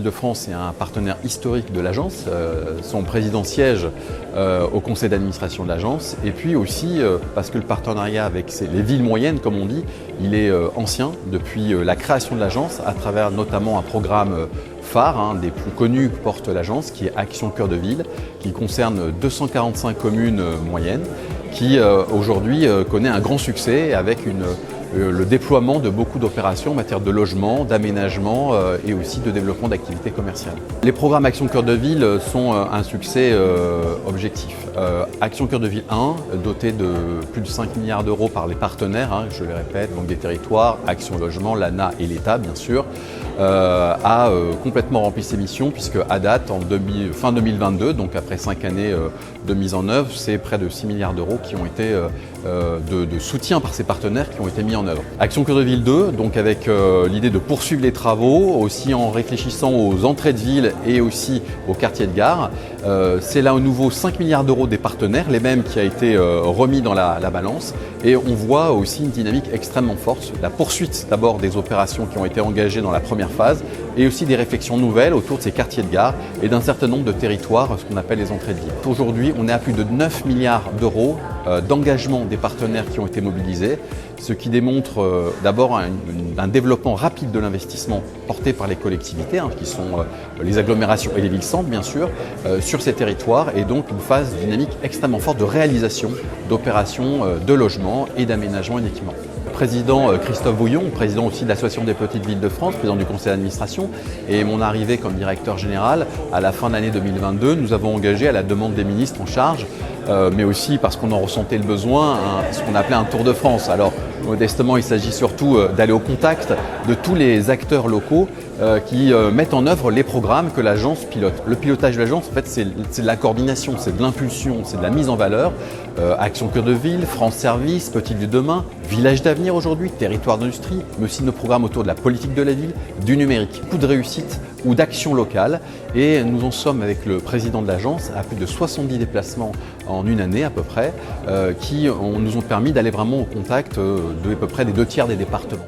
Île-de-France est un partenaire historique de l'agence. Son président siège au conseil d'administration de l'agence. Et puis aussi parce que le partenariat avec les villes moyennes, comme on dit, il est ancien depuis la création de l'agence, à travers notamment un programme phare, un des plus connus que porte l'agence, qui est Action Cœur de Ville, qui concerne 245 communes moyennes, qui aujourd'hui connaît un grand succès avec le déploiement de beaucoup d'opérations en matière de logement, d'aménagement et aussi de développement d'activités commerciales. Les programmes Action Cœur de Ville sont un succès objectif. Action Cœur de Ville 1, doté de plus de 5 milliards d'euros par les partenaires, je le répète, Banque des Territoires, Action Logement, l'ANA et l'État bien sûr, a complètement rempli ses missions puisque à date, fin 2022, donc après 5 années de mise en œuvre, c'est près de 6 milliards d'euros qui ont été de soutien par ses partenaires qui ont été mis en œuvre. Action Cœur de Ville 2, donc avec l'idée de poursuivre les travaux, aussi en réfléchissant aux entrées de ville et aussi aux quartiers de gare. C'est là au nouveau 5 milliards d'euros des partenaires, les mêmes qui a été remis dans la balance. Et on voit aussi une dynamique extrêmement forte, la poursuite d'abord des opérations qui ont été engagées dans la première phase et aussi des réflexions nouvelles autour de ces quartiers de gare et d'un certain nombre de territoires, ce qu'on appelle les entrées de ville. Aujourd'hui, on est à plus de 9 milliards d'euros d'engagement des partenaires qui ont été mobilisés, ce qui démontre d'abord un développement rapide de l'investissement porté par les collectivités, qui sont les agglomérations et les villes-centres bien sûr, sur ces territoires et donc une phase dynamique extrêmement forte de réalisation d'opérations de logement et d'aménagement et d'équipement. Président Christophe Bouillon, président aussi de l'Association des petites villes de France, président du conseil d'administration, et mon arrivée comme directeur général à la fin de l'année 2022, nous avons engagé à la demande des ministres en charge, mais aussi parce qu'on en ressentait le besoin, ce qu'on appelait un tour de France. Alors modestement, il s'agit surtout d'aller au contact de tous les acteurs locaux qui mettent en œuvre les programmes que l'agence pilote. Le pilotage de l'agence, en fait, c'est de la coordination, c'est de l'impulsion, c'est de la mise en valeur. Action Cœur de Ville, France Service, Petites Villes de demain, Village d'avenir aujourd'hui, Territoire d'industrie, mais aussi nos programmes autour de la politique de la ville, du numérique. Beaucoup de réussite ou d'action locale et nous en sommes avec le président de l'agence à plus de 70 déplacements en une année à peu près qui nous ont permis d'aller vraiment au contact de à peu près des 2 tiers des départements.